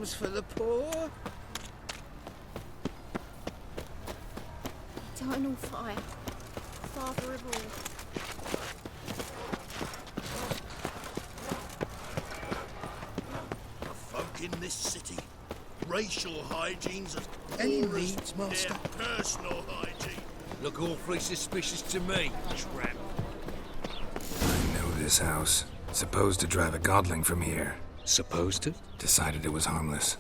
things for the poor. Eternal fire, Father of all. The folk in this city, racial hygiene's as Any poor as needs, master? their personal hygiene. Look awfully suspicious to me, tramp. I know this house. Supposed to drive a godling from here. Supposed to? Decided it was harmless.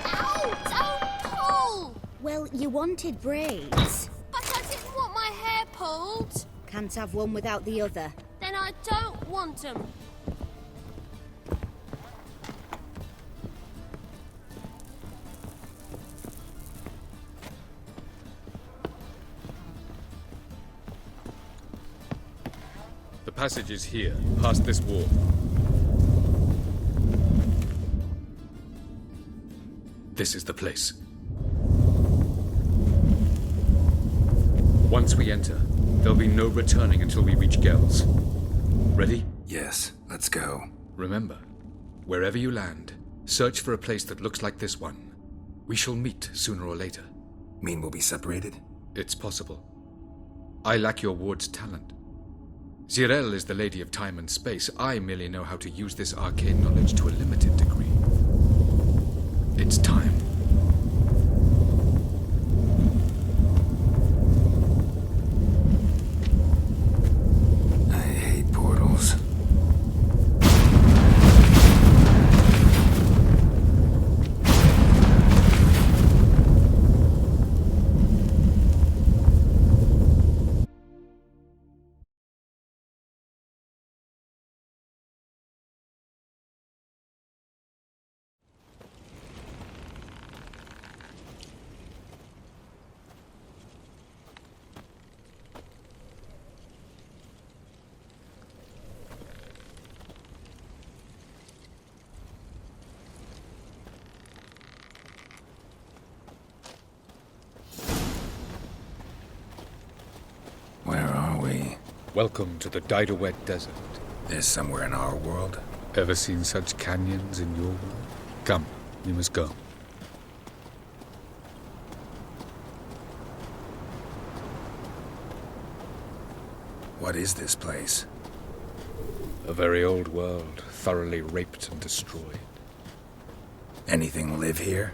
Ow! Don't pull! Well, you wanted braids. But I didn't want my hair pulled. Can't have one without the other. Then I don't want them. The passage is here, past this wall. This is the place. Once we enter, there'll be no returning until we reach Gells. Ready? Yes, let's go. Remember, wherever you land, search for a place that looks like this one. We shall meet sooner or later. Mean we'll be separated? It's possible. I lack your ward's talent. Zirel is the lady of time and space. I merely know how to use this arcane knowledge to a limited degree. It's time. I hate portals. Where are we? Welcome to the Didowet Desert. This somewhere in our world? Ever seen such canyons in your world? Come, we must go. What is this place? A very old world, thoroughly raped and destroyed. Anything live here?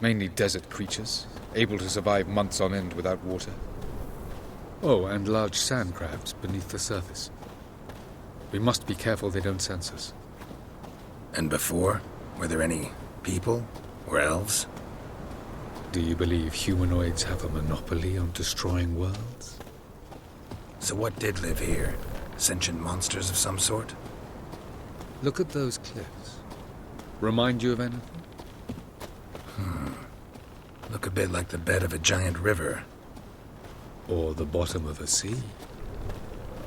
Mainly desert creatures, able to survive months on end without water. Oh, and large sand crabs beneath the surface. We must be careful they don't sense us. And before? Were there any people? Or elves? Do you believe humanoids have a monopoly on destroying worlds? So what did live here? Sentient monsters of some sort? Look at those cliffs. Remind you of anything? Look a bit like the bed of a giant river. Or the bottom of a sea?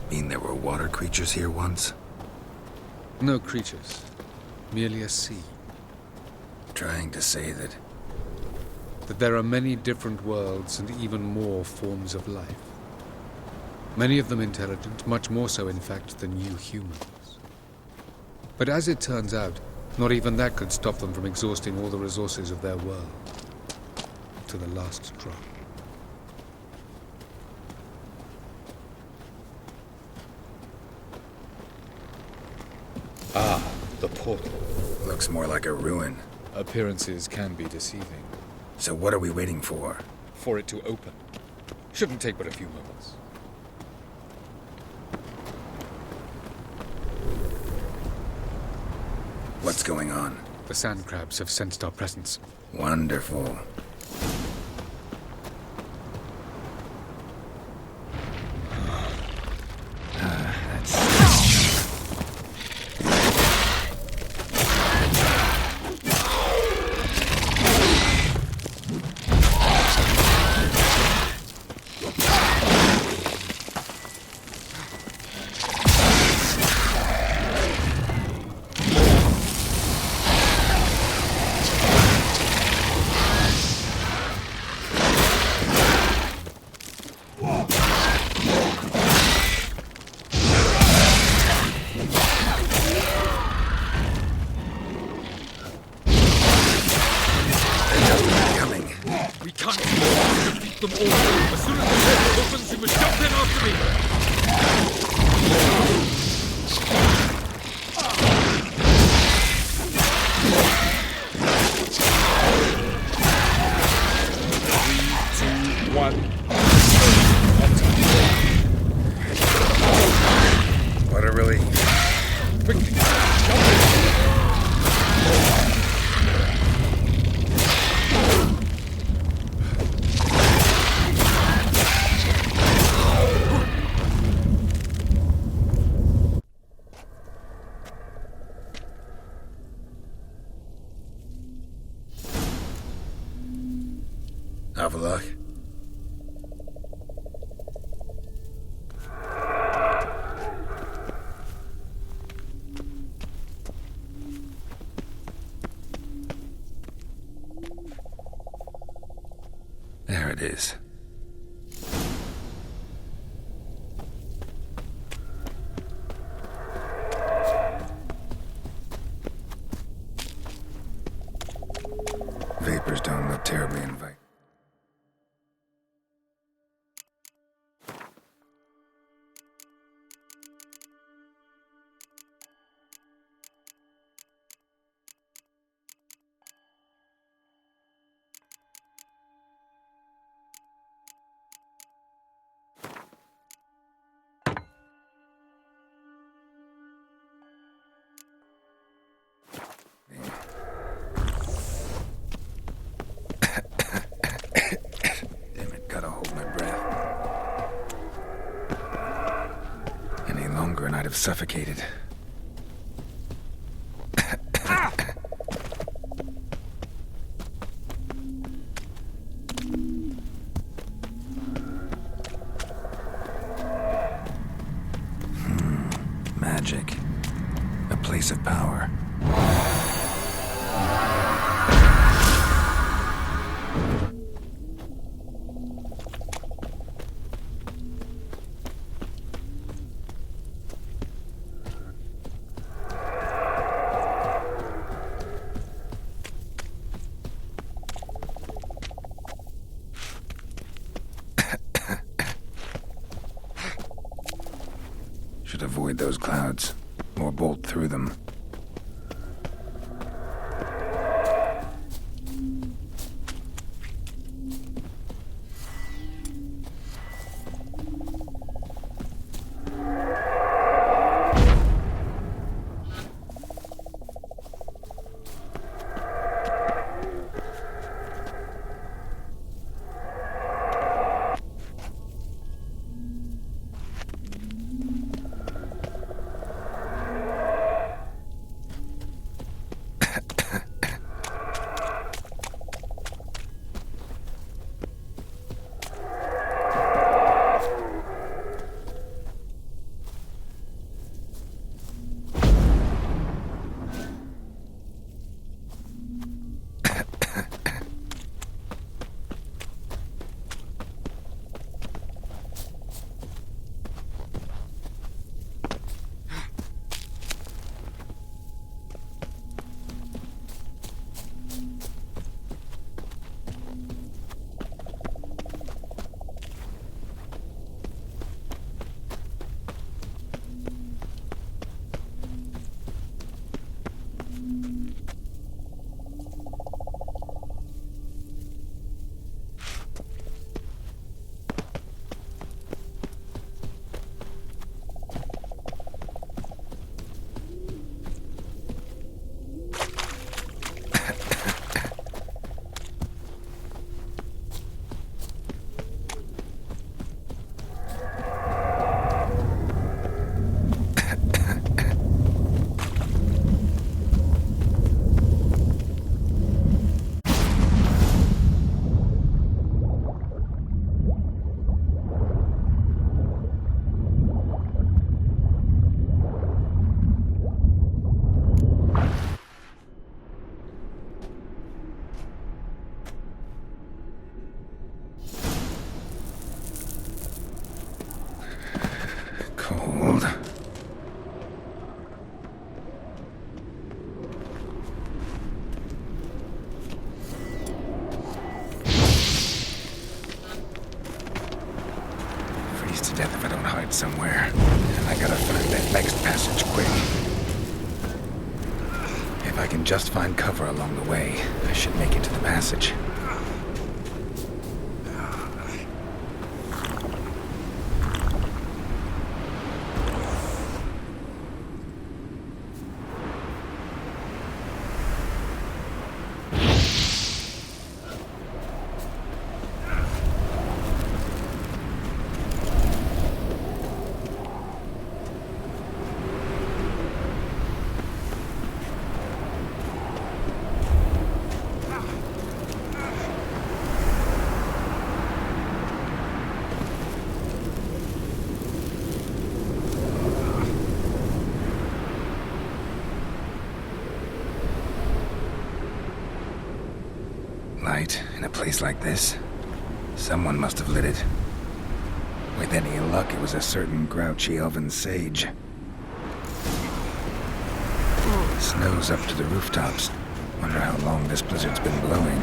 Mean there were water creatures here once? No creatures. Merely a sea. Trying to say that... That there are many different worlds and even more forms of life. Many of them intelligent, much more so in fact than you humans. But as it turns out, not even that could stop them from exhausting all the resources of their world. To the last drop. Ah, the portal. Looks more like a ruin. Appearances can be deceiving. So what are we waiting for? For it to open. Shouldn't take but a few moments. What's going on? The sand crabs have sensed our presence. Wonderful. Havelock. There it is. Vapors don't look terribly inviting. Damn it, gotta hold my breath. Any longer and I'd have suffocated. Magic. A place of power. Should avoid those clouds, or bolt through them. Cold. Freeze to death if I don't hide somewhere. And I gotta find that next passage quick. If I can just find cover along the way, I should make it to the passage. a place like this. Someone must have lit it. With any luck, it was a certain grouchy elven sage. Snow's up to the rooftops. Wonder how long this blizzard's been blowing.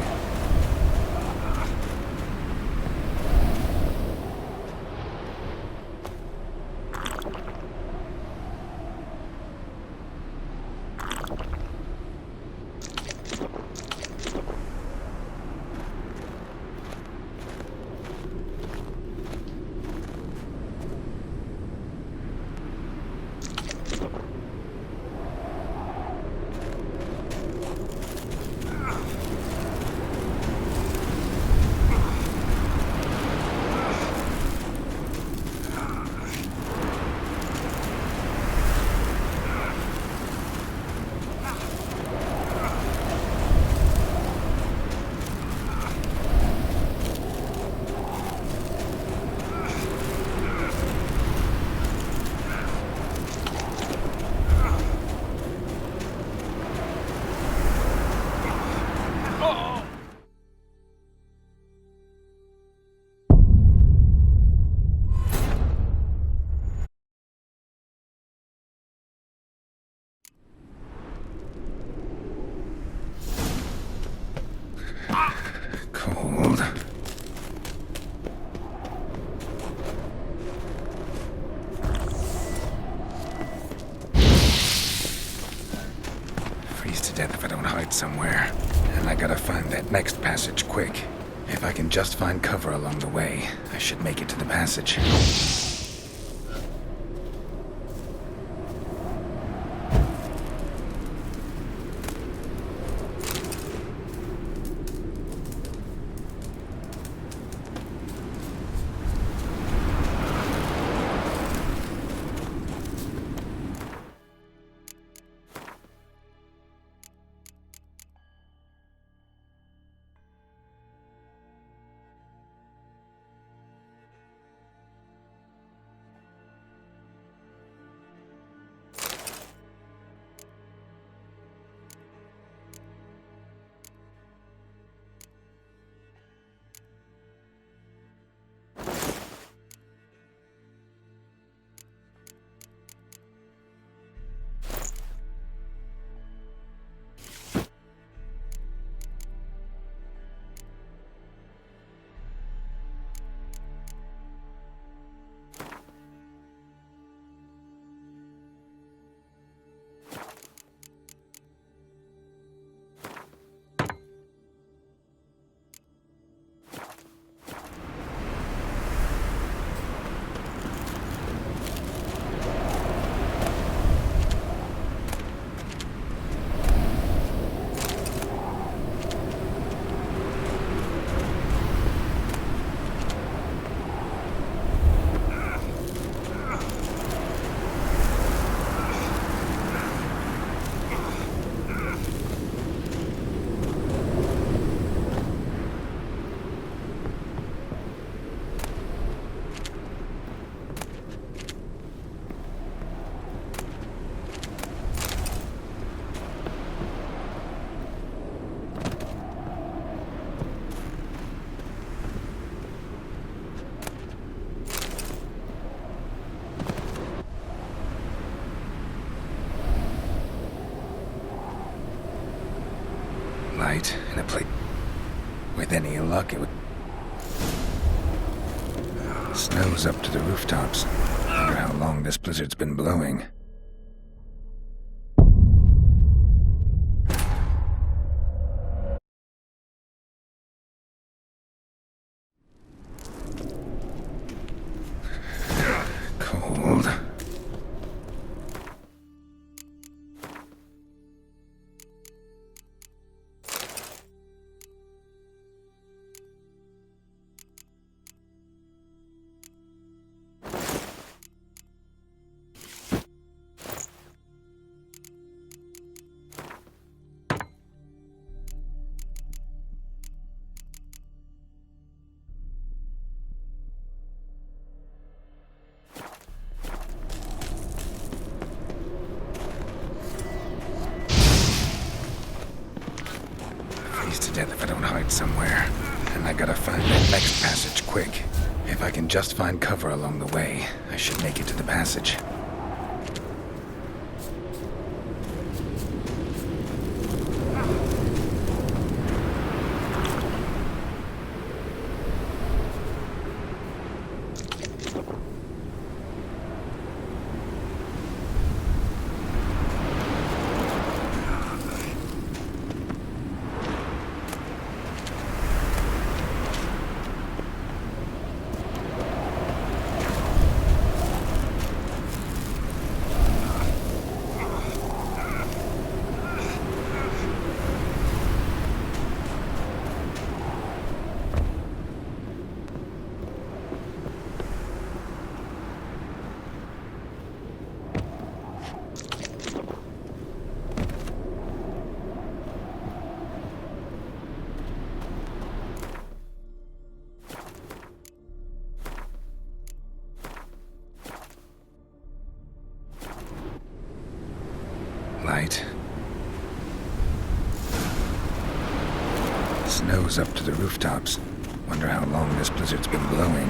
Cold. Freeze to death if I don't hide somewhere. And I gotta find that next passage quick. If I can just find cover along the way, I should make it to the passage. Light in a place. With any luck, it would. Snow's up to the rooftops. Wonder how long this blizzard's been blowing. Cold. To death if I don't hide somewhere. and I gotta find that next passage quick. If I can just find cover along the way, I should make it to the passage. Light. Snow's up to the rooftops. Wonder how long this blizzard's been blowing.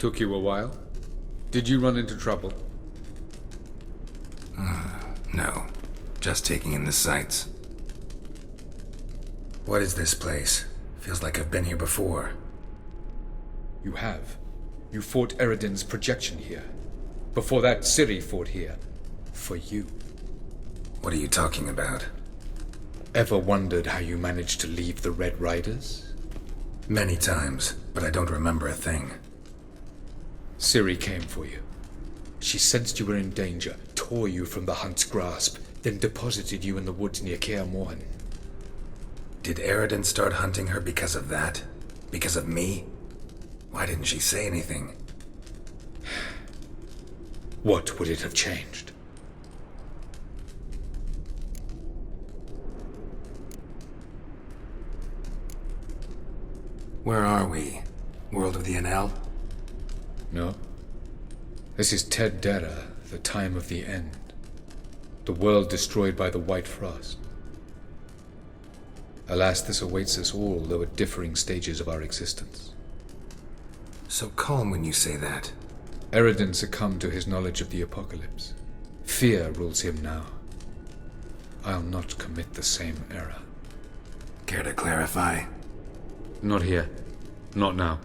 Took you a while? Did you run into trouble? No. Just taking in the sights. What is this place? Feels like I've been here before. You have. You fought Eridan's projection here. Before that, Ciri fought here. For you. What are you talking about? Ever wondered how you managed to leave the Red Riders? Many times, but I don't remember a thing. Ciri came for you. She sensed you were in danger, tore you from the Hunt's grasp, then deposited you in the woods near Kaer Morhen. Did Eridan start hunting her because of that? Because of me? Why didn't she say anything? What would it have changed? Where are we? World of the Enel? No. This is Ted Dera, the time of the end. The world destroyed by the White Frost. Alas, this awaits us all, though at differing stages of our existence. So calm when you say that. Eridan succumbed to his knowledge of the apocalypse. Fear rules him now. I'll not commit the same error. Care to clarify? Not here. Not now.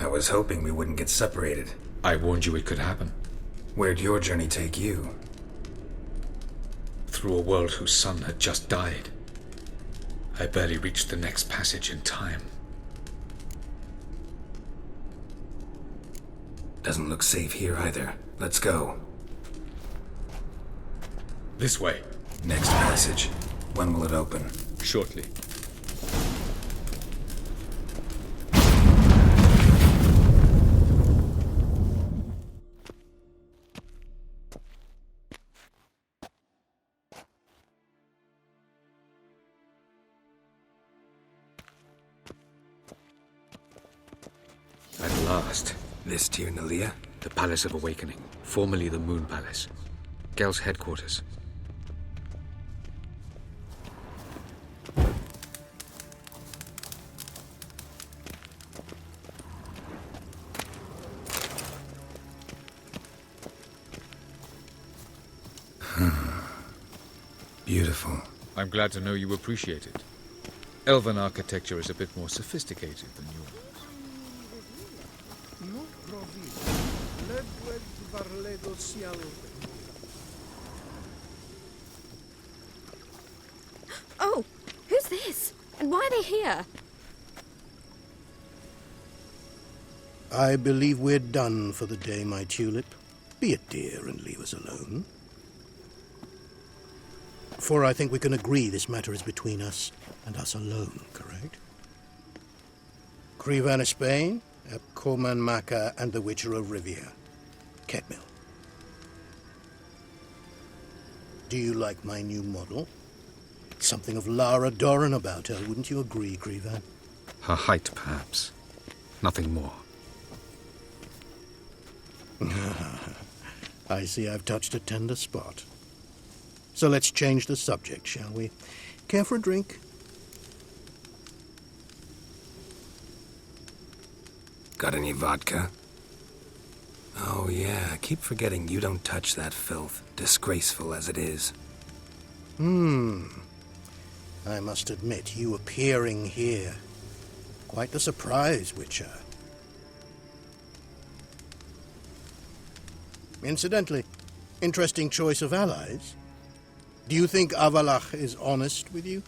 I was hoping we wouldn't get separated. I warned you it could happen. Where'd your journey take you? Through a world whose son had just died. I barely reached the next passage in time. Doesn't look safe here either. Let's go. This way. Next passage. When will it open? Shortly. At last. This Tir Nalia? The Palace of Awakening, formerly the Moon Palace. Gel's headquarters. Beautiful. I'm glad to know you appreciate it. Elven architecture is a bit more sophisticated than yours. Oh, who's this? And why are they here? I believe we're done for the day, my tulip. Be a dear and leave us alone. For I think we can agree this matter is between us and us alone, correct? Crevan of Spain, Corman Maka, and the Witcher of Rivia. Ketmil. Do you like my new model? Something of Lara Doran about her, wouldn't you agree, Crevan? Her height, perhaps. Nothing more. I see I've touched a tender spot. So let's change the subject, shall we? Care for a drink? Got any vodka? Oh yeah, I keep forgetting you don't touch that filth, disgraceful as it is. I must admit, you appearing here. Quite the surprise, Witcher. Incidentally, interesting choice of allies. Do you think Avalach is honest with you?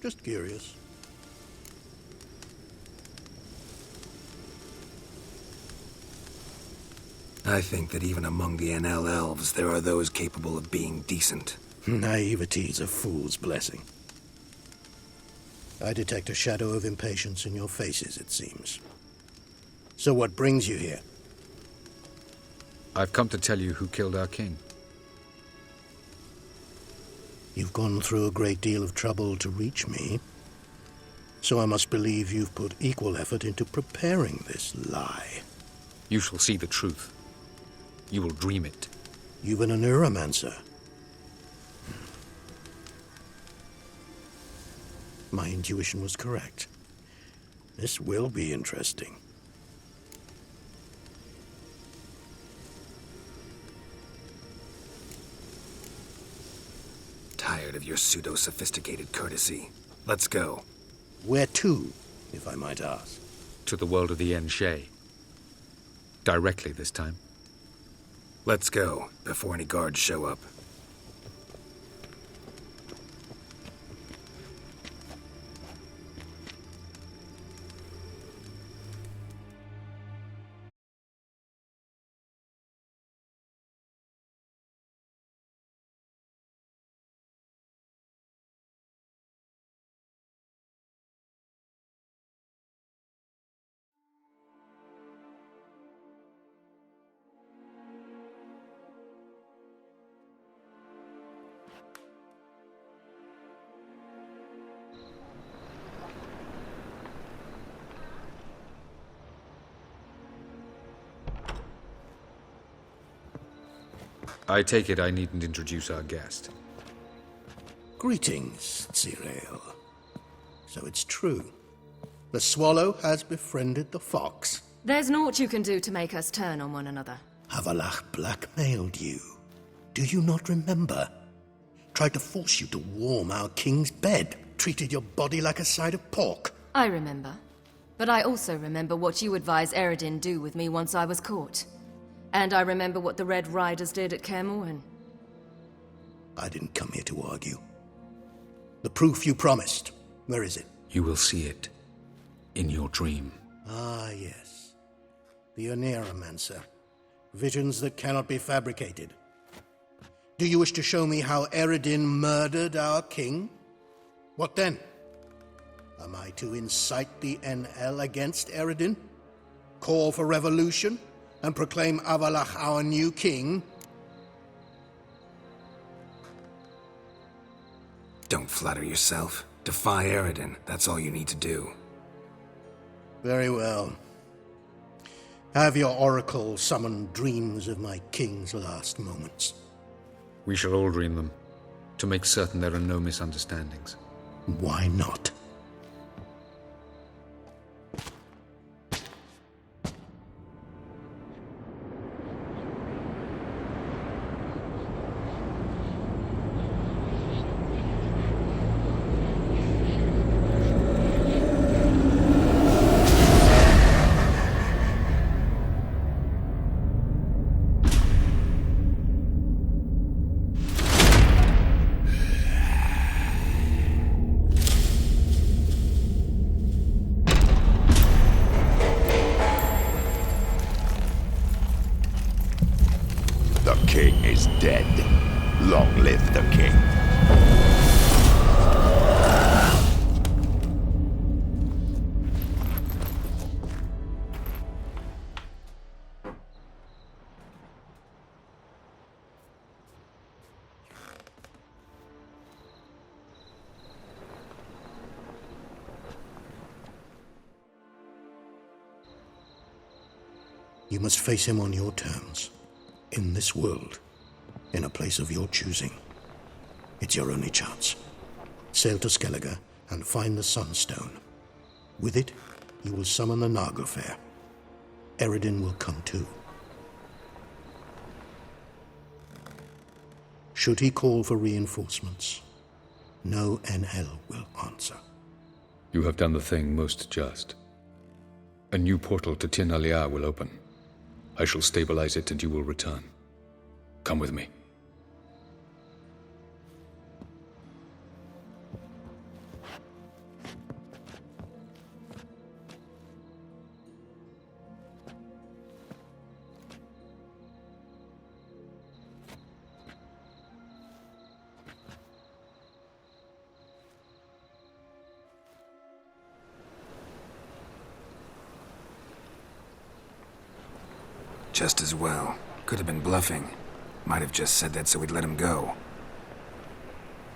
Just curious. I think that even among the Enel elves, there are those capable of being decent. Naivety's a fool's blessing. I detect a shadow of impatience in your faces, it seems. So what brings you here? I've come to tell you who killed our king. You've gone through a great deal of trouble to reach me. So I must believe you've put equal effort into preparing this lie. You shall see the truth. You will dream it. You've been a neuromancer. My intuition was correct. This will be interesting. Tired of your pseudo-sophisticated courtesy. Let's go. Where to, if I might ask? To the world of the Enshe. Directly this time. Let's go, before any guards show up. I take it I needn't introduce our guest. Greetings, Zirael. So it's true. The swallow has befriended the fox. There's naught you can do to make us turn on one another. Avalach blackmailed you. Do you not remember? Tried to force you to warm our king's bed. Treated your body like a side of pork. I remember. But I also remember what you advised Eredin do with me once I was caught. And I remember what the Red Riders did at Kaer Morhen. I didn't come here to argue. The proof you promised. Where is it? You will see it. In your dream. Ah, yes. The Oneiromancer. Visions that cannot be fabricated. Do you wish to show me how Eredin murdered our king? What then? Am I to incite the NL against Eredin? Call for revolution? And proclaim Avalach our new king? Don't flatter yourself. Defy Eredin. That's all you need to do. Very well. Have your oracle summon dreams of my king's last moments. We shall all dream them, to make certain there are no misunderstandings. Why not? The king is dead. Long live the king. You must face him on your terms. In this world. In a place of your choosing. It's your only chance. Sail to Skellige and find the Sunstone. With it, you will summon the Naglfar. Eredin will come too. Should he call for reinforcements, no NL will answer. You have done the thing most just. A new portal to Tin Alia will open. I shall stabilize it and you will return. Come with me. Just as well. Could have been bluffing. Might have just said that so we'd let him go.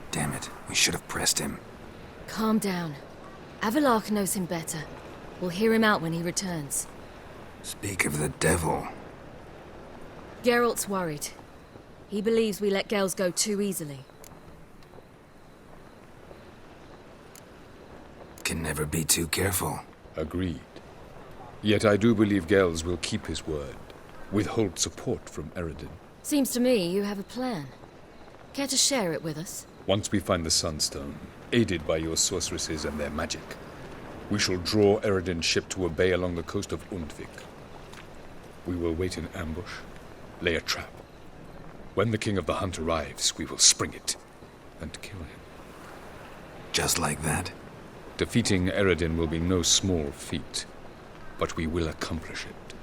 Damn it, we should have pressed him. Calm down. Avalach knows him better. We'll hear him out when he returns. Speak of the devil. Geralt's worried. He believes we let Gales go too easily. Can never be too careful. Agreed. Yet I do believe Gels will keep his word, withhold support from Eredin. Seems to me you have a plan. Care to share it with us? Once we find the Sunstone, aided by your sorceresses and their magic, we shall draw Eredin's ship to a bay along the coast of Undvik. We will wait in ambush, lay a trap. When the King of the Hunt arrives, we will spring it and kill him. Just like that? Defeating Eredin will be no small feat, but we will accomplish it.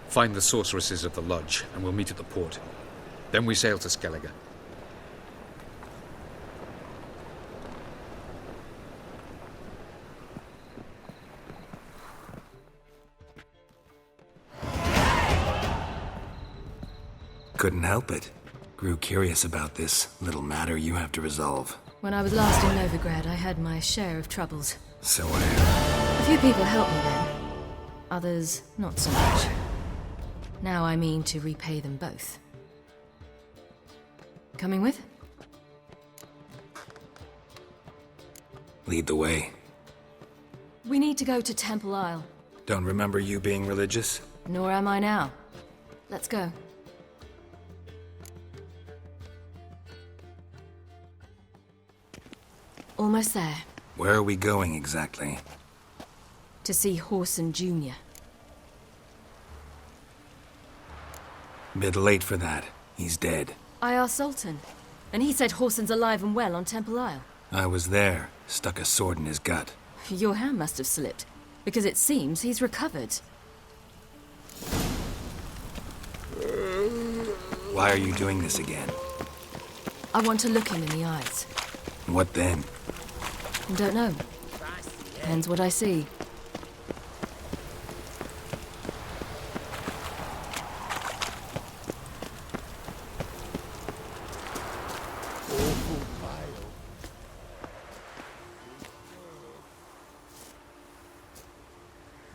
Find the sorceresses of the lodge, and we'll meet at the port. Then we sail to Skellige. Couldn't help it. Grew curious about this little matter you have to resolve. When I was last in Novigrad, I had my share of troubles. So I have. A few people helped me then. Others, not so much. Now I mean to repay them both. Coming with? Lead the way. We need to go to Temple Isle. Don't remember you being religious? Nor am I now. Let's go. Almost there. Where are we going exactly? To see Horson Jr. Bit late for that. He's dead. I asked Sultan, and he said Horson's alive and well on Temple Isle. I was there. Stuck a sword in his gut. Your hand must have slipped, because it seems he's recovered. Why are you doing this again? I want to look him in the eyes. What then? Don't know. Depends what I see.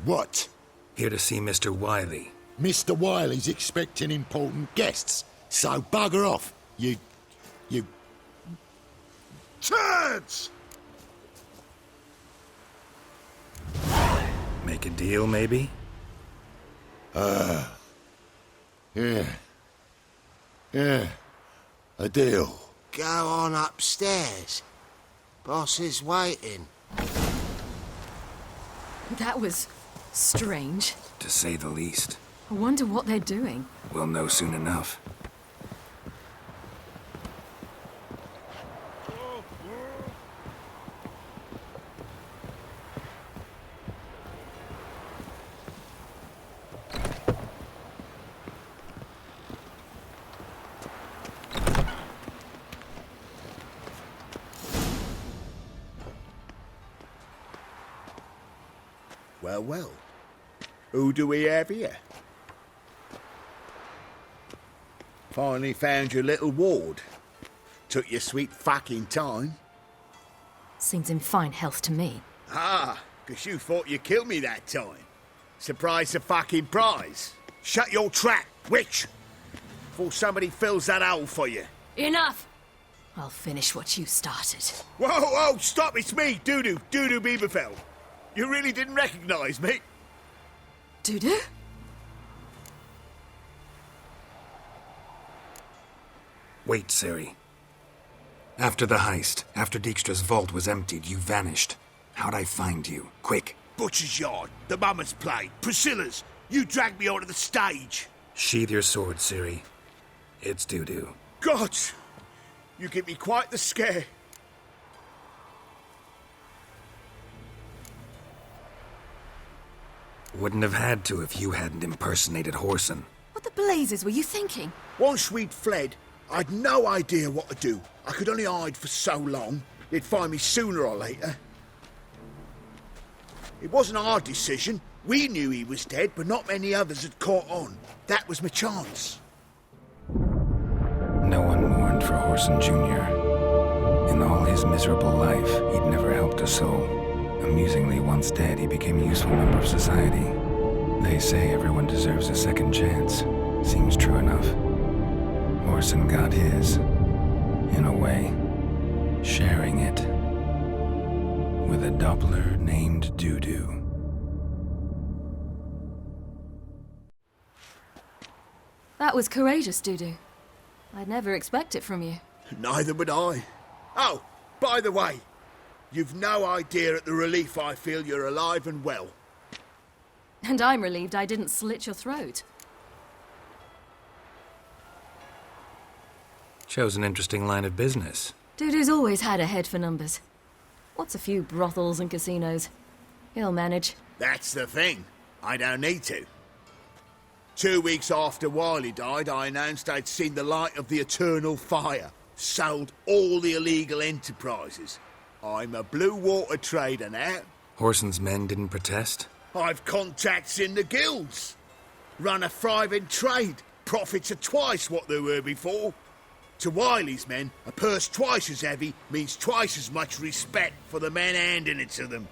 What? Here to see Mr. Wiley. Mr. Wiley's expecting important guests, so bugger off, you turds! Make a deal, maybe? Yeah, a deal. Go on upstairs. Boss is waiting. That was strange. To say the least. I wonder what they're doing. We'll know soon enough. Well. Who do we have here? Finally found your little ward. Took your sweet fucking time. Seems in fine health to me. Ah, 'cause you thought you killed me that time. Surprise the fucking prize. Shut your trap, witch! Before somebody fills that hole for you. Enough! I'll finish what you started. Whoa, stop, it's me, Dudu Bieberfeld. You really didn't recognize me? Dudu? Wait, Ciri. After the heist, after Dijkstra's vault was emptied, you vanished. How'd I find you? Quick. Butcher's Yard, the Mummer's Play, Priscilla's. You dragged me onto the stage. Sheathe your sword, Ciri. It's Dudu. God, you give me quite the scare. Wouldn't have had to if you hadn't impersonated Horson. What the blazes were you thinking? Once we'd fled, I'd no idea what to do. I could only hide for so long. They'd find me sooner or later. It wasn't our decision. We knew he was dead, but not many others had caught on. That was my chance. No one mourned for Horson Jr. In all his miserable life, he'd never helped a soul. Amusingly, once dead, he became a useful member of society. They say everyone deserves a second chance. Seems true enough. Horson got his, in a way, sharing it with a Doppler named Dudu. That was courageous, Dudu. I'd never expect it from you. Neither would I. Oh, by the way, you've no idea at the relief I feel you're alive and well. And I'm relieved I didn't slit your throat. Shows an interesting line of business. Dudu's always had a head for numbers. What's a few brothels and casinos? He'll manage. That's the thing. I don't need to. 2 weeks after Wiley died, I announced I'd seen the light of the eternal fire. Sold all the illegal enterprises. I'm a blue water trader now. Horson's men didn't protest? I've contacts in the guilds. Run a thriving trade. Profits are twice what they were before. To Wiley's men, a purse twice as heavy means twice as much respect for the men handing it to them.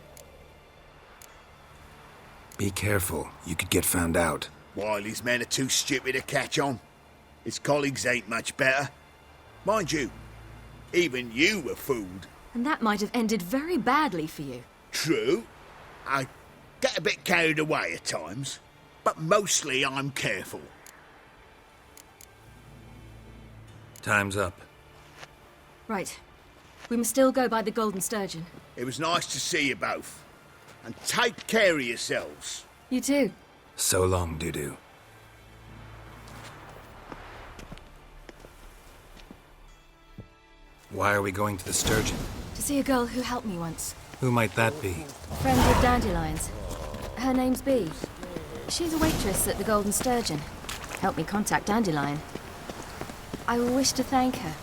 Be careful. You could get found out. Wiley's men are too stupid to catch on. His colleagues ain't much better. Mind you, even you were fooled. And that might have ended very badly for you. True. I get a bit carried away at times, but mostly I'm careful. Time's up. Right. We must still go by the Golden Sturgeon. It was nice to see you both. And take care of yourselves. You too. So long, Dudu. Why are we going to the Sturgeon? To see a girl who helped me once. Who might that be? Friend of Dandelion's. Her name's Bee. She's a waitress at the Golden Sturgeon. Helped me contact Dandelion. I wish to thank her.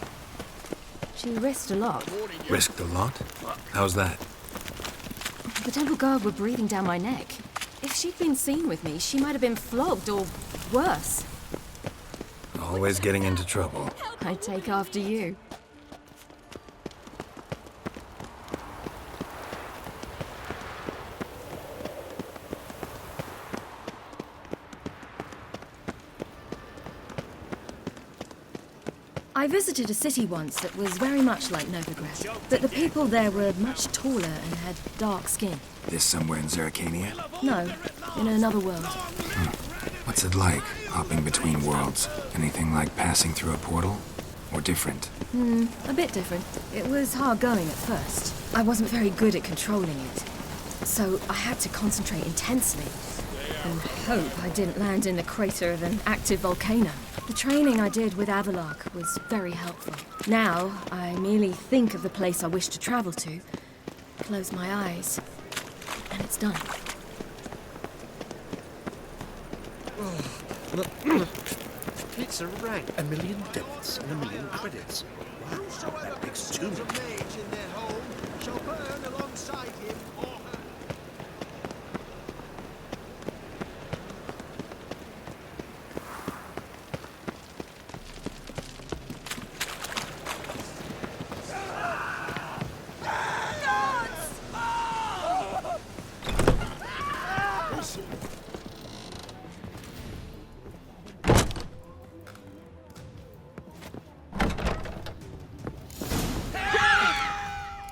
She risked a lot. Risked a lot? How's that? The temple guard were breathing down my neck. If she'd been seen with me, she might have been flogged or worse. Always getting into trouble. I'd take after you. I visited a city once that was very much like Novigrad, but the people there were much taller and had dark skin. This somewhere in Zeracania? No, in another world. What's it like, hopping between worlds? Anything like passing through a portal? Or different? A bit different. It was hard going at first. I wasn't very good at controlling it. So I had to concentrate intensely and hope I didn't land in the crater of an active volcano. The training I did with Avalok was very helpful. Now, I merely think of the place I wish to travel to, close my eyes, and it's done. It's a rag. 1 million debits and 1 million credits. Wow, that makes 2 million.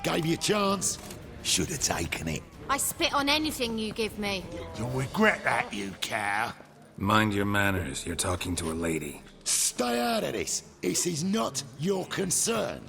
Gave you a chance. Should have taken it. I spit on anything you give me. You'll regret that, you cow. Mind your manners. You're talking to a lady. Stay out of this. This is not your concern.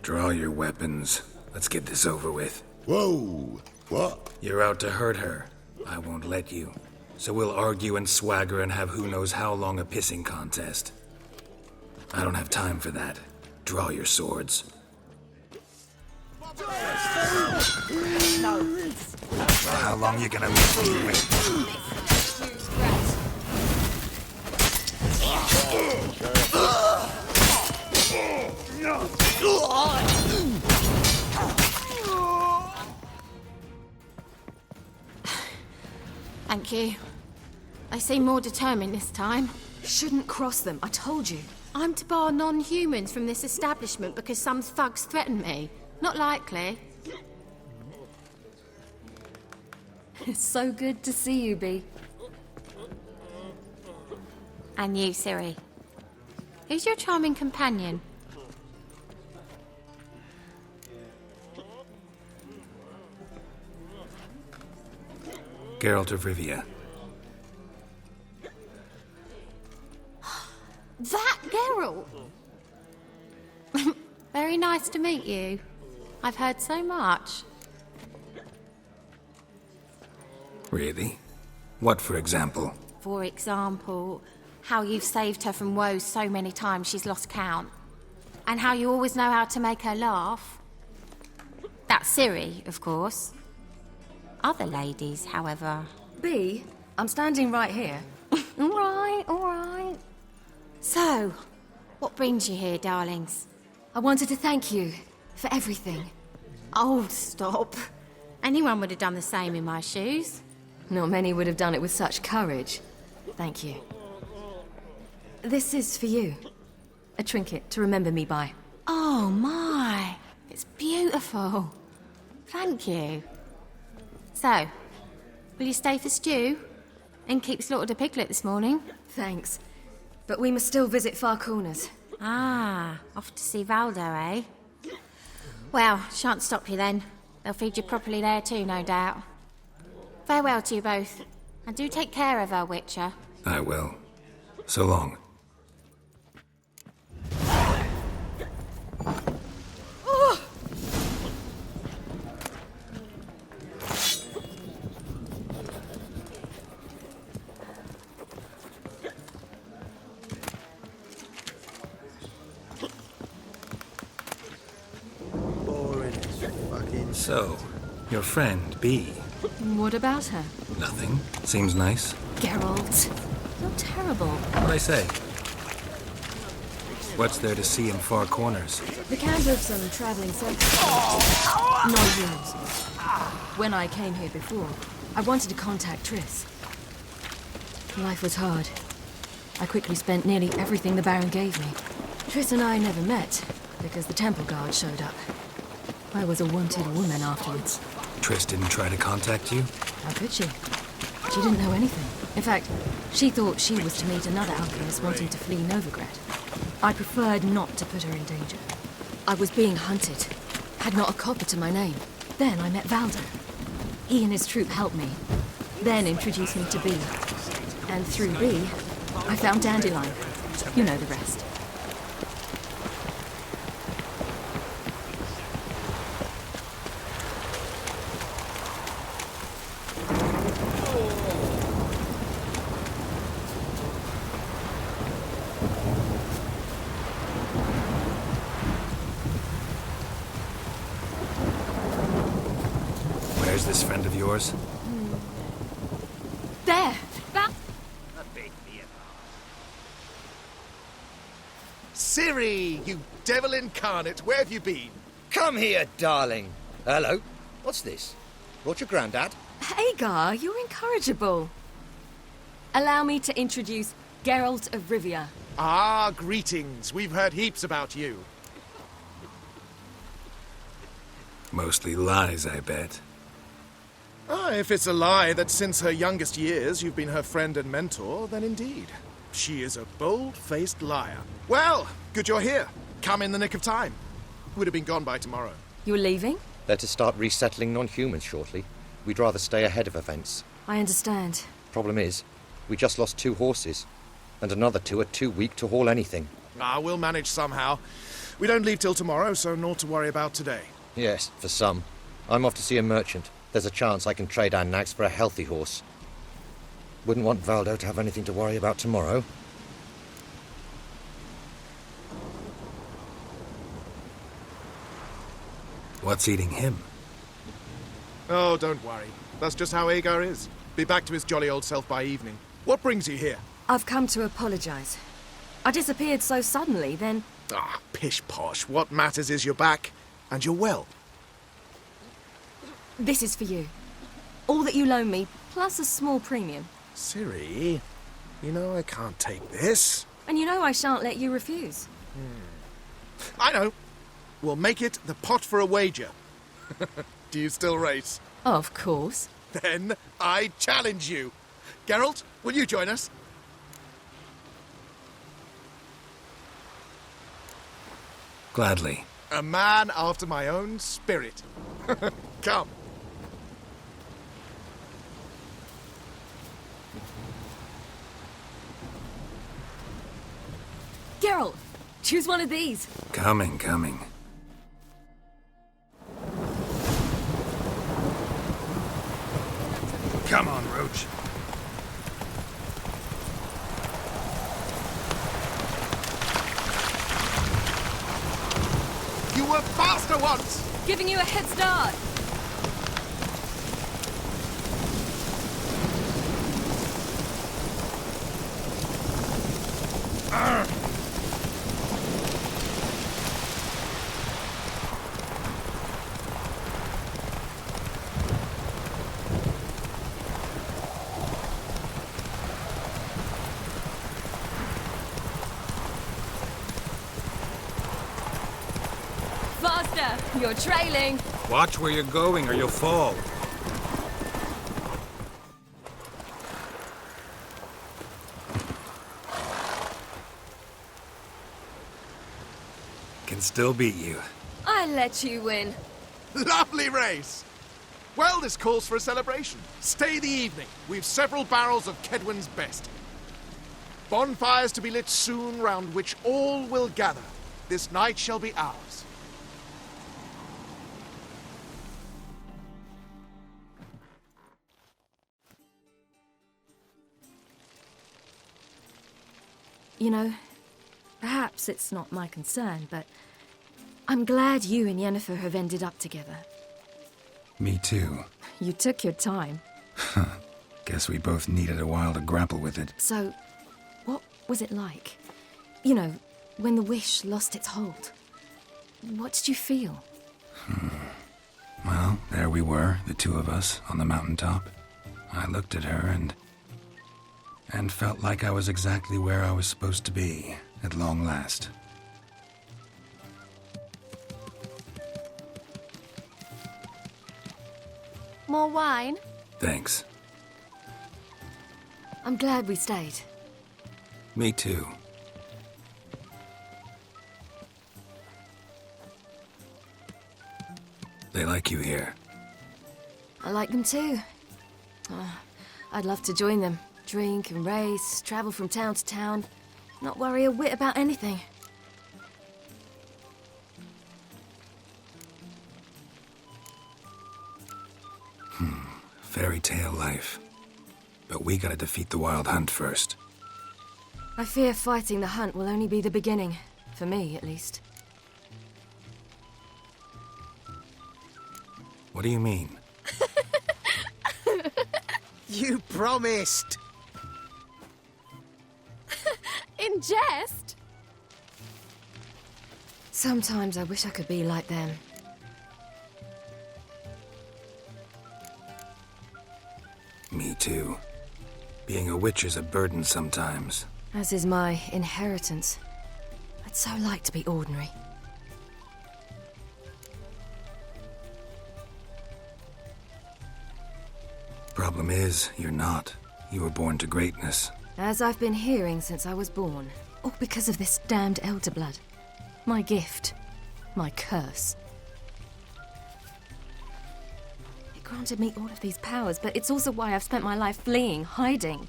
Draw your weapons. Let's get this over with. Whoa. What? You're out to hurt her. I won't let you. So we'll argue and swagger and have who knows how long a pissing contest. I don't have time for that. Draw your swords. How long you gonna make me wait? Thank you. They seem more determined this time. Shouldn't cross them, I told you. I'm to bar non-humans from this establishment because some thugs threaten me. Not likely. It's so good to see you, Bee. And you, Ciri. Who's your charming companion? Geralt of Rivia. That Geralt! Very nice to meet you. I've heard so much. Really? What, for example? For example, how you've saved her from woes so many times she's lost count. And how you always know how to make her laugh. That's Ciri, of course. Other ladies, however... B, I'm standing right here. All right, all right. So, what brings you here, darlings? I wanted to thank you for everything. Oh, stop. Anyone would have done the same in my shoes. Not many would have done it with such courage. Thank you. This is for you. A trinket to remember me by. Oh, my. It's beautiful. Thank you. So, will you stay for stew? And keep slaughtered a piglet this morning? Thanks. But we must still visit Far Corners. Ah, off to see Valdo, eh? Well, shan't stop you then. They'll feed you properly there too, no doubt. Farewell to you both. And do take care of her, Witcher. I will. So long. So, your friend, B. What about her? Nothing. Seems nice. Geralt. You're terrible. What'd I say? What's there to see in Far Corners? The camp of some traveling circus. Not yours. When I came here before, I wanted to contact Triss. Life was hard. I quickly spent nearly everything the Baron gave me. Triss and I never met, because the Temple Guard showed up. I was a wanted woman afterwards. Triss didn't try to contact you? How could she? She didn't know anything. In fact, she thought she was to meet another alchemist wanting to flee Novigrad. I preferred not to put her in danger. I was being hunted. Had not a copper to my name. Then I met Valdo. He and his troop helped me. Then introduced me to B. And through B, I found Dandelion. You know the rest. Where's this friend of yours? There! Ciri, you devil incarnate, where have you been? Come here, darling. Hello. What's this? Brought your granddad? Hagar, you're incorrigible. Allow me to introduce Geralt of Rivia. Ah, greetings. We've heard heaps about you. Mostly lies, I bet. Ah, if it's a lie that since her youngest years you've been her friend and mentor, then indeed. She is a bold-faced liar. Well, good you're here. Come in the nick of time. Would have been gone by tomorrow. You're leaving? They're to start resettling non-humans shortly. We'd rather stay ahead of events. I understand. Problem is, we just lost 2 horses. And another 2 are too weak to haul anything. Ah, we'll manage somehow. We don't leave till tomorrow, so naught to worry about today. Yes, for some. I'm off to see a merchant. There's a chance I can trade our nags for a healthy horse. Wouldn't want Valdo to have anything to worry about tomorrow. What's eating him? Oh, don't worry. That's just how Agar is. Be back to his jolly old self by evening. What brings you here? I've come to apologize. I disappeared so suddenly, then... Ah, pish-posh. What matters is you're back, and you're well. This is for you. All that you loan me, plus a small premium. Ciri, you know I can't take this. And you know I shan't let you refuse. I know. We'll make it the pot for a wager. Do you still race? Of course. Then I challenge you. Geralt, will you join us? Gladly. A man after my own spirit. Come. Geralt, choose one of these. Coming. Come on, Roach. You were faster once! Giving you a head start. Faster! You're trailing. Watch where you're going or you'll fall. Can still beat you. I let you win. Lovely race! Well, this calls for a celebration. Stay the evening. We've several barrels of Kedwen's best. Bonfires to be lit soon, round which all will gather. This night shall be ours. You know, perhaps it's not my concern, but I'm glad you and Yennefer have ended up together. Me too. You took your time. Guess we both needed a while to grapple with it. So, what was it like? You know, when the wish lost its hold. What did you feel? Well, there we were, the two of us, on the mountaintop. I looked at her and felt like I was exactly where I was supposed to be, at long last. More wine? Thanks. I'm glad we stayed. Me too. They like you here. I like them too. I'd love to join them. Drink and race, travel from town to town. Not worry a whit about anything. Fairy tale life. But we gotta defeat the Wild Hunt first. I fear fighting the hunt will only be the beginning. For me, at least. What do you mean? You promised! In jest? Sometimes I wish I could be like them. Me too. Being a witch is a burden sometimes. As is my inheritance. I'd so like to be ordinary. Problem is, you're not. You were born to greatness. As I've been hearing since I was born. All because of this damned elder blood. My gift. My curse. It granted me all of these powers, but it's also why I've spent my life fleeing, hiding.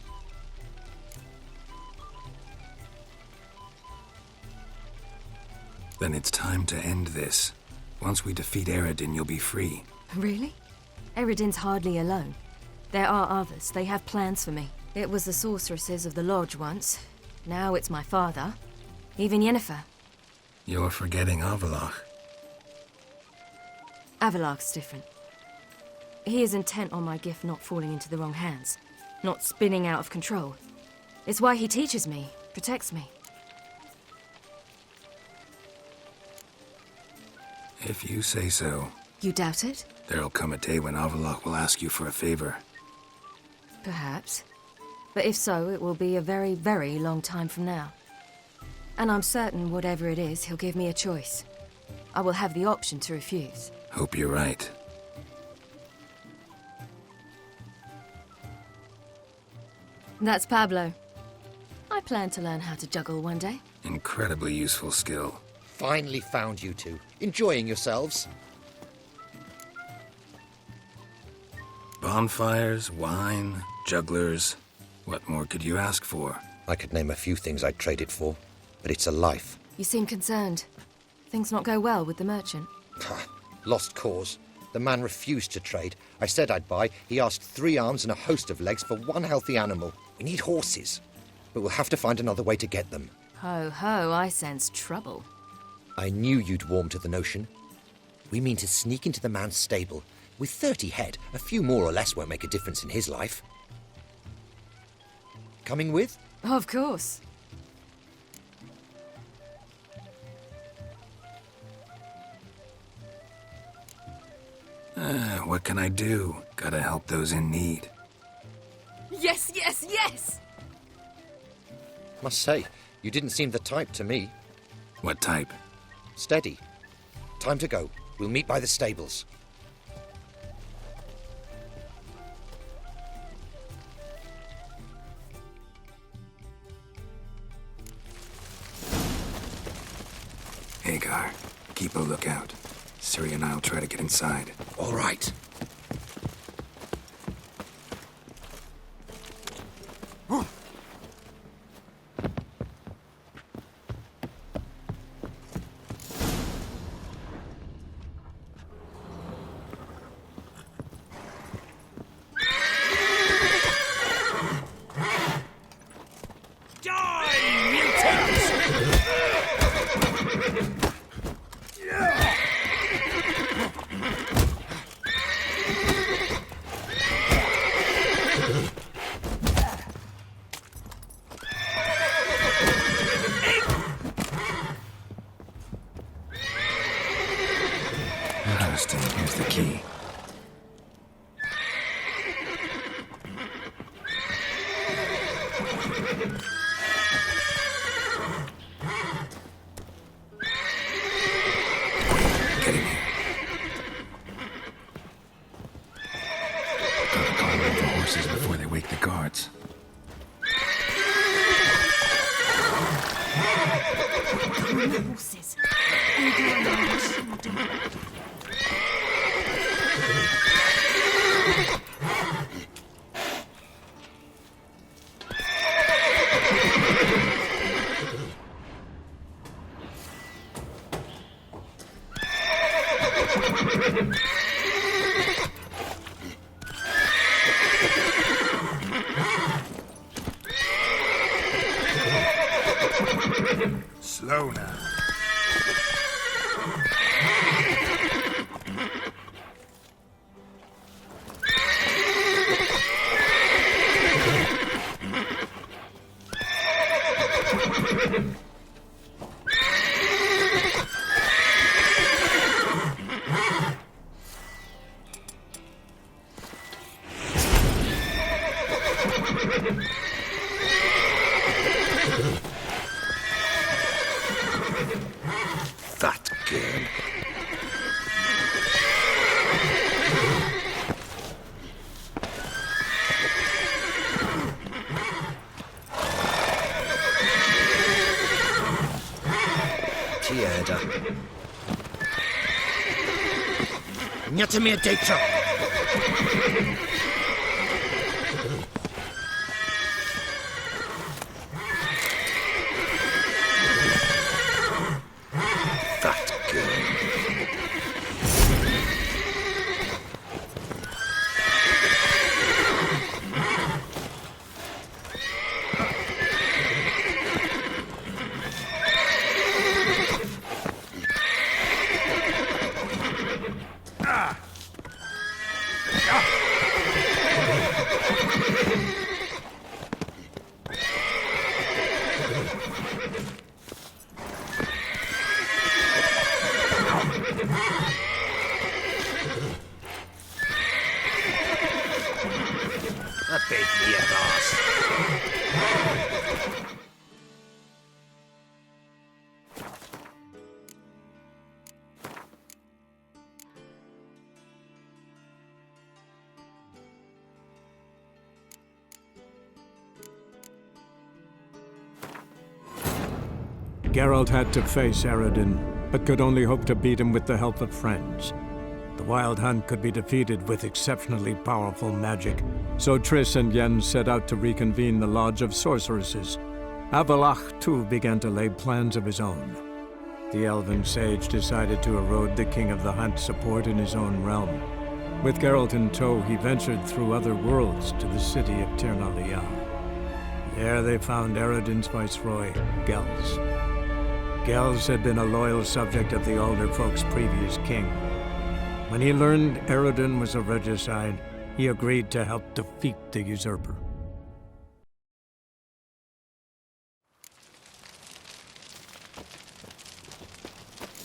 Then it's time to end this. Once we defeat Eredin, you'll be free. Really? Eredin's hardly alone. There are others. They have plans for me. It was the sorceresses of the Lodge once. Now it's my father. Even Yennefer. You're forgetting Avallac'h. Avallac'h's different. He is intent on my gift not falling into the wrong hands. Not spinning out of control. It's why he teaches me, protects me. If you say so. You doubt it? There'll come a day when Avallac'h will ask you for a favor. Perhaps. But if so, it will be a very, very long time from now. And I'm certain whatever it is, he'll give me a choice. I will have the option to refuse. Hope you're right. That's Pablo. I plan to learn how to juggle one day. Incredibly useful skill. finally found you two. Enjoying yourselves. Bonfires, wine, jugglers. What more could you ask for? I could name a few things I'd trade it for, but it's a life. You seem concerned. Things not go well with the merchant? Lost cause. The man refused to trade. I said I'd buy. He asked 3 arms and a host of legs for 1 healthy animal. We need horses, but we'll have to find another way to get them. Ho ho, I sense trouble. I knew you'd warm to the notion. We mean to sneak into the man's stable. With 30 head, a few more or less won't make a difference in his life. Coming with? Of course. What can I do? Gotta help those in need. Yes, yes, yes! Must say, you didn't seem the type to me. What type? Steady. Time to go. We'll meet by the stables. Hagar, keep a lookout. Ciri and I'll try to get inside. All right. Interesting. Here's the key. Get in here. Gotta call in the horses before they wake the guards. Horses. Slow now. That girl. Tierda. Niet meer data. That girl. Geralt had to face Eredin, but could only hope to beat him with the help of friends. The Wild Hunt could be defeated with exceptionally powerful magic, so Triss and Yen set out to reconvene the Lodge of Sorceresses. Avallac'h, too, began to lay plans of his own. The elven sage decided to erode the King of the Hunt's support in his own realm. With Geralt in tow, he ventured through other worlds to the city of Tir na Lial. There they found Eredin's viceroy, Gels. Gels had been a loyal subject of the Alder Folk's previous king. When he learned Eredin was a regicide, he agreed to help defeat the usurper.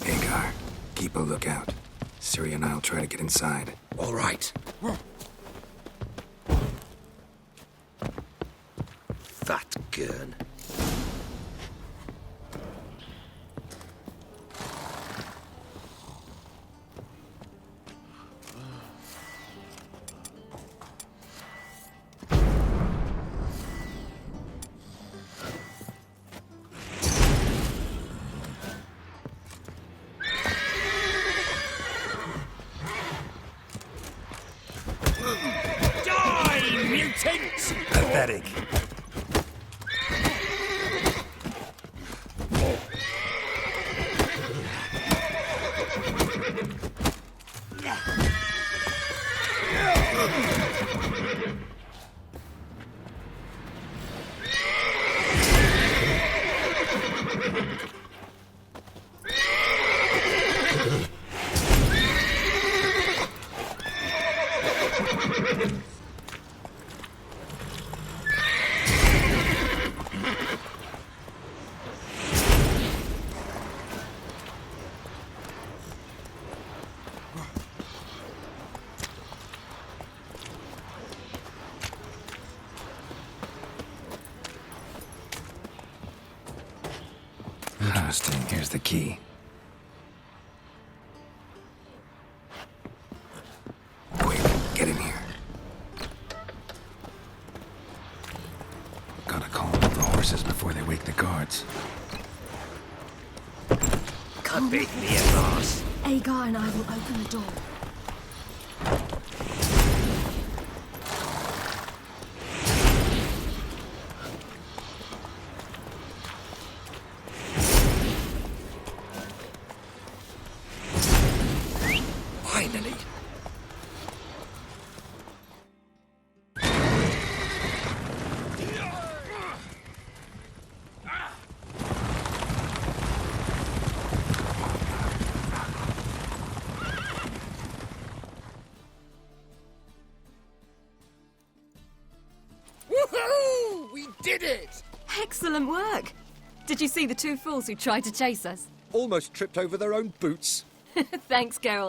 Hagar, keep a lookout. Ciri and I'll try to get inside. All right. Fat gurn. Pathetic. Interesting. Here's the key. Quick, get in here. Gotta calm up the horses before they wake the guards. A big near boss. Agar and I will open the door. Finally. Woohoo! We did it! Excellent work! Did you see the two fools who tried to chase us? Almost tripped over their own boots. Thanks, Geralt.